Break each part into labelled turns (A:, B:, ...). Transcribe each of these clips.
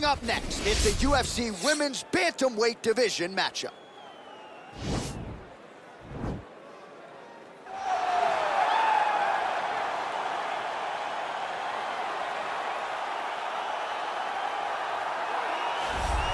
A: Coming up next, it's a UFC Women's Bantamweight Division matchup.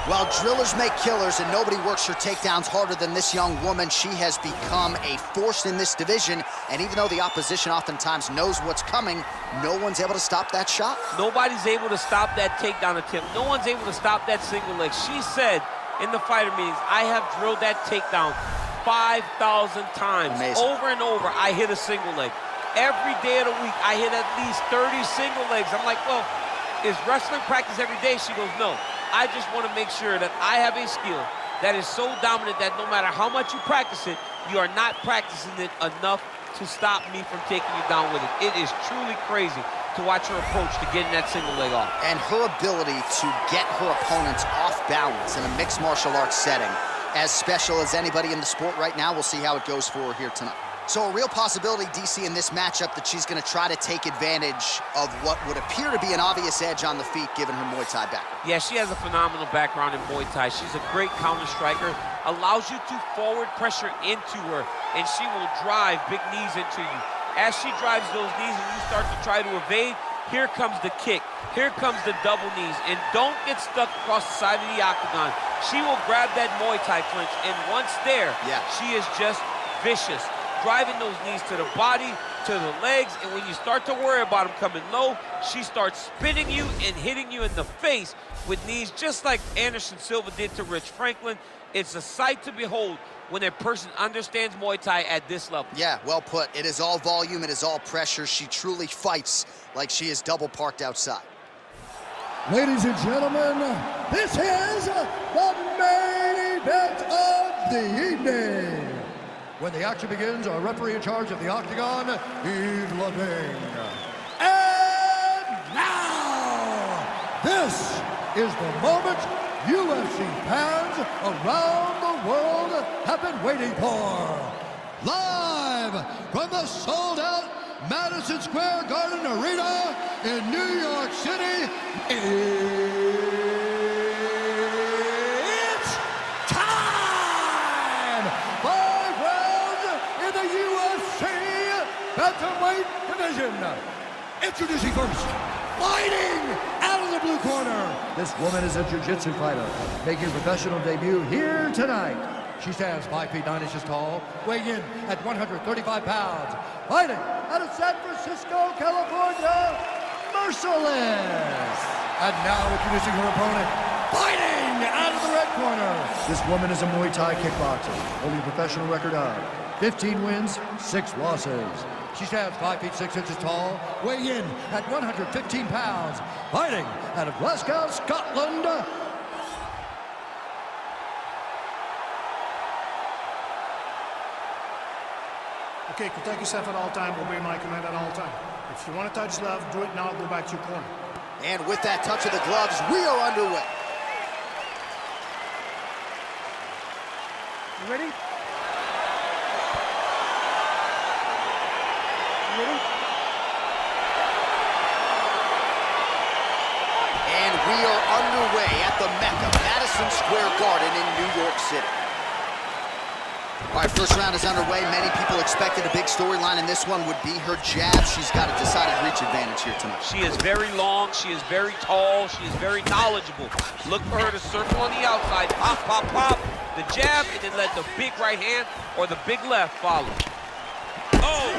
A: While drillers make killers and nobody works her takedowns harder than this young woman, she has become a force in this division. And even though the opposition oftentimes knows what's coming, no one's able to stop that shot.
B: Nobody's able to stop that takedown attempt. No one's able to stop that single leg. She said in the fighter meetings, I have drilled that takedown 5,000 times.
A: Amazing.
B: Over and over, I hit a single leg. Every day of the week, I hit at least 30 single legs. I'm like, well, is wrestling practice every day? She goes, no. I just want to make sure that I have a skill that is so dominant that no matter how much you practice it, you are not practicing it enough to stop me from taking you down with it. It is truly crazy to watch her approach to getting that single leg off.
A: And her ability to get her opponents off balance in a mixed martial arts setting, as special as anybody in the sport right now. We'll see how it goes for her here tonight. So a real possibility, DC, in this matchup that she's going to try to take advantage of what would appear to be an obvious edge on the feet given her Muay Thai background.
B: Yeah, she has a phenomenal background in Muay Thai. She's a great counter striker, allows you to forward pressure into her, and she will drive big knees into you. As she drives those knees and you start to try to evade, here comes the kick, here comes the double knees, and don't get stuck across the side of the octagon. She will grab that Muay Thai clinch, and once there, she is just vicious. Driving those knees to the body, to the legs, and when you start to worry about them coming low, she starts spinning you and hitting you in the face with knees just like Anderson Silva did to Rich Franklin. It's a sight to behold when a person understands Muay Thai at this level.
A: Yeah, well put. It is all volume, it is all pressure. She truly fights like she is double parked outside.
C: Ladies and gentlemen, this is the main event of the evening. When the action begins, our referee in charge of the octagon, Yves Levine. And now, this is the moment UFC fans around the world have been waiting for. Live from the sold-out Madison Square Garden Arena in New York City, it's time! 5 rounds in the UFC Bantamweight Division. Introducing first, fighting out of the blue corner. This woman is a jiu-jitsu fighter, making her professional debut here tonight. She stands 5 feet 9 inches tall, weighing in at 135 pounds. Fighting out of San Francisco, California, Merciless. And now introducing her opponent, fighting out of the red corner. This woman is a Muay Thai kickboxer, holding a professional record of 15 wins, 6 losses. She stands 5 feet 6 inches tall, weighing in at 115 pounds. Fighting out of Glasgow, Scotland,
D: Okay, protect yourself at all time, obey my command at all time. If you want to touch love, do it now, go back to your corner.
A: And with that touch of the gloves, we are underway.
D: You ready? You ready?
A: And we are underway at the Mecca, Madison Square Garden in New York City. All right, first round is underway. Many people expected a big storyline, and this one would be her jab. She's got a decided reach advantage here tonight.
B: She is very long, she is very tall, she is very knowledgeable. Look for her to circle on the outside, pop, pop, pop, the jab, and then let the big right hand or the big left follow. Oh!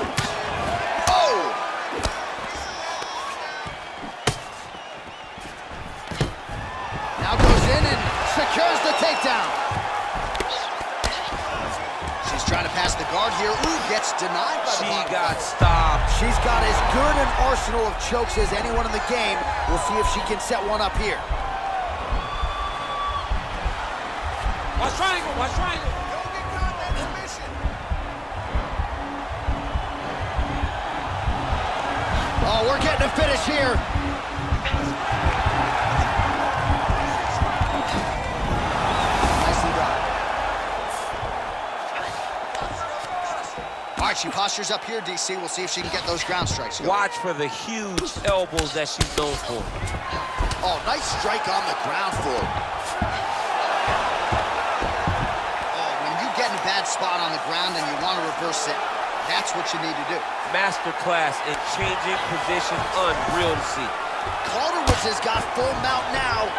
A: Oh! Now goes in and secures the takedown. Trying to pass the guard here. Ooh, gets denied by the bottom.
B: She got stopped.
A: She's got as good an arsenal of chokes as anyone in the game. We'll see if she can set one up here.
B: Watch triangle, watch triangle.
A: Don't get caught, that's submission. Oh, we're getting a finish here. Nicely done. All right, she postures up here, DC. We'll see if she can get those ground strikes going.
B: Watch for the huge elbows that she's known for.
A: Oh, nice strike on the ground for her. Oh, when you get in a bad spot on the ground and you want to reverse it, that's what you need to do.
B: Masterclass in changing position, unreal to see.
A: Calderwood has got full mount now.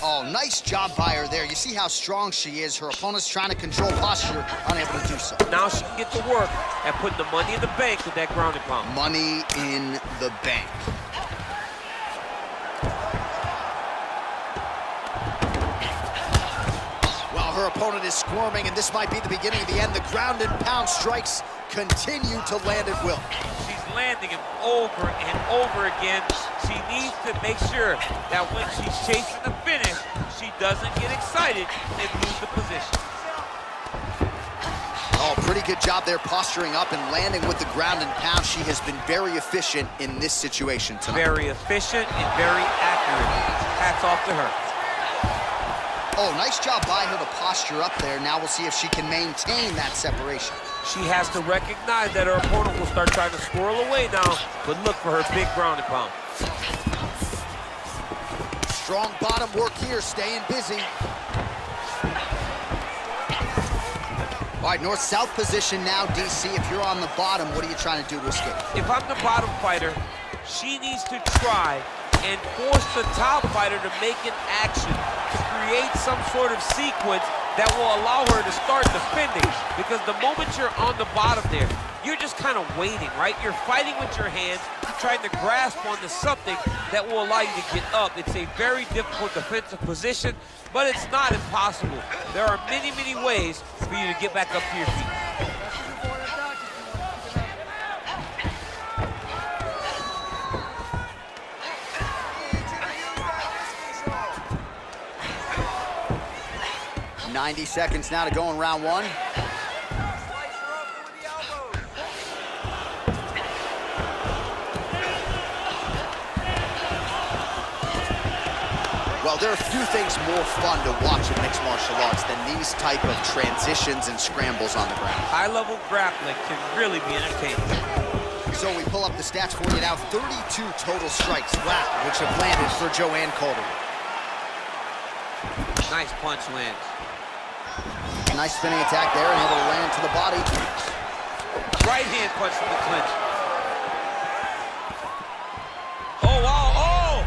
A: Oh, nice job by her there. You see how strong she is. Her opponent's trying to control posture, unable to do so.
B: Now she can get to work and put the money in the bank with that ground and pound.
A: Money in the bank. Well, her opponent is squirming, and this might be the beginning of the end. The ground and pound strikes continue to land at will.
B: She's landing him over and over again. She needs to make sure that when she's chasing the finish, she doesn't get excited and lose the position.
A: Oh, pretty good job there posturing up and landing with the ground and pound. She has been very efficient in this situation tonight.
B: Very efficient and very accurate. Hats off to her.
A: Oh, nice job by her to posture up there. Now we'll see if she can maintain that separation.
B: She has to recognize that her opponent will start trying to squirrel away now, but look for her big ground and pound.
A: Strong bottom work here, staying busy. All right, north-south position now, DC. If you're on the bottom, what are you trying to do to escape?
B: If I'm the bottom fighter, she needs to try and force the top fighter to make an action to create some sort of sequence that will allow her to start defending. Because the moment you're on the bottom there, you're just kind of waiting, right? You're fighting with your hands, trying to grasp onto something that will allow you to get up. It's a very difficult defensive position, but it's not impossible. There are many, many ways for you to get back up to your feet.
A: 90 seconds now to go in round one. Well, there are few things more fun to watch in mixed martial arts than these type of transitions and scrambles on the ground.
B: High-level grappling can really be entertaining.
A: So we pull up the stats for you now. 32 total strikes, wow, which have landed for Joanne Calderwood.
B: Nice punch lands.
A: Nice spinning attack there, and able to land to the body.
B: Right hand punch from the clinch. Oh, wow, oh!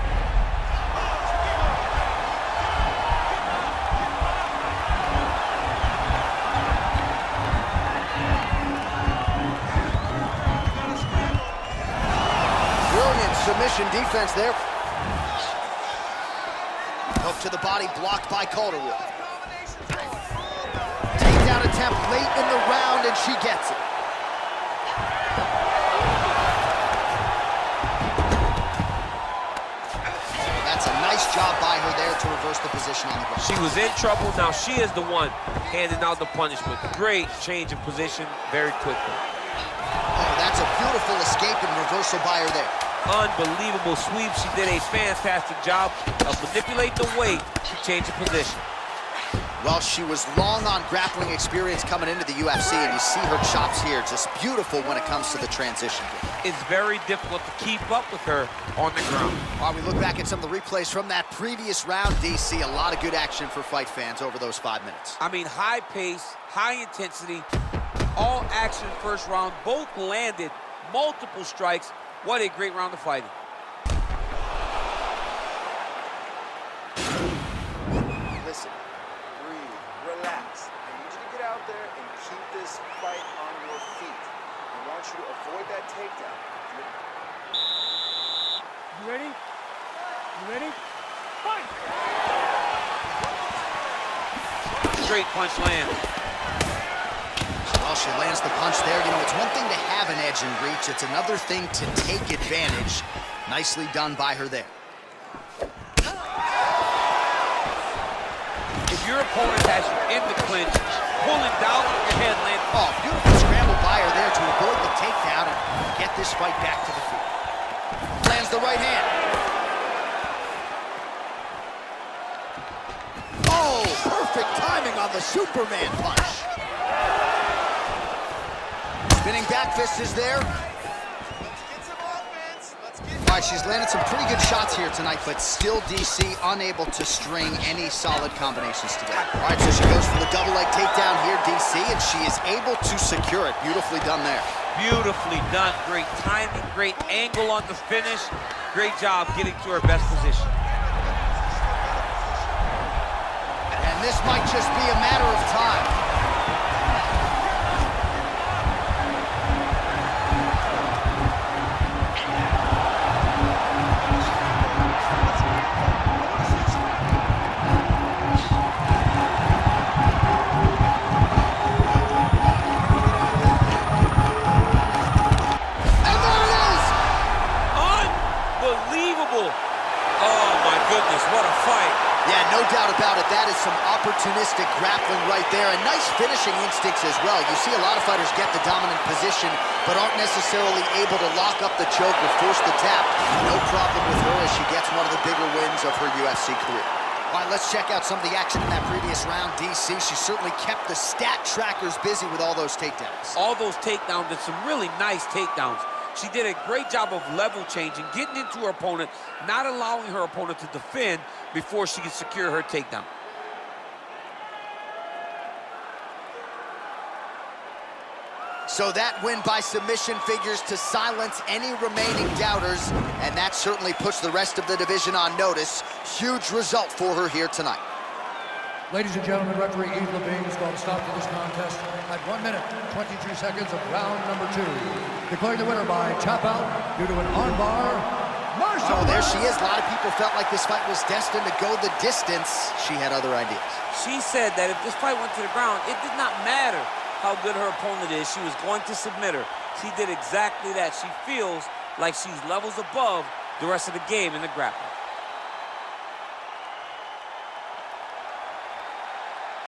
A: Brilliant submission defense there. Hook to the body, blocked by Calderwood. Takedown attempt late in the round, and she gets it. That's a nice job by her there to reverse the position on the ground.
B: She was in trouble. Now she is the one handing out the punishment. Great change of position very quickly.
A: Oh, that's a beautiful escape and reversal by her there.
B: Unbelievable sweep. She did a fantastic job of manipulating the weight to change the position.
A: Well, she was long on grappling experience coming into the UFC, and you see her chops here, just beautiful when it comes to the transition.
B: It's very difficult to keep up with her on the ground.
A: While we look back at some of the replays from that previous round, DC, a lot of good action for fight fans over those 5 minutes.
B: I mean, high pace, high intensity, all action first round, both landed multiple strikes. What a great round of fighting.
E: Listen, breathe, relax. I need you to get out there and keep this fight on your feet. I want you to avoid that takedown.
D: You ready? You ready? Fight!
B: Straight punch land.
A: Well, she lands the punch there. You know, it's one thing to have an edge in reach. It's another thing to take advantage. Nicely done by her there.
B: If your opponent has you in the clinch, pulling down on your head, land.
A: Oh, beautiful scramble by her there to avoid the takedown and get this fight back to the feet. Lands the right hand. the Superman punch. Spinning back fist is there. All right, she's landed some pretty good shots here tonight, but still DC unable to string any solid combinations together. All right, so she goes for the double leg takedown here, DC, and she is able to secure it. Beautifully done there.
B: Beautifully done. Great timing, great angle on the finish. Great job getting to her best position.
A: And this might just be a matter of time.
B: Oh my goodness, what a fight.
A: Yeah, no doubt about it. That is some opportunistic grappling right there, and nice finishing instincts as well. You see a lot of fighters get the dominant position, but aren't necessarily able to lock up the choke or force the tap. No problem with her as she gets one of the bigger wins of her UFC career. All right, let's check out some of the action in that previous round. DC, she certainly kept the stat trackers busy with all those takedowns.
B: All those takedowns, and some really nice takedowns. She did a great job of level changing, getting into her opponent, not allowing her opponent to defend before she can secure her takedown.
A: So that win by submission figures to silence any remaining doubters, and that certainly puts the rest of the division on notice. Huge result for her here tonight.
C: Ladies and gentlemen, referee Yves Levine has called a stop to this contest at 1 minute, 23 seconds of round number 2. Declaring the winner by tap out due to an armbar, Marshall.
A: Oh, there she is. A lot of people felt like this fight was destined to go the distance. She had other ideas.
B: She said that if this fight went to the ground, it did not matter how good her opponent is. She was going to submit her. She did exactly that. She feels like she's levels above the rest of the game in the grappling.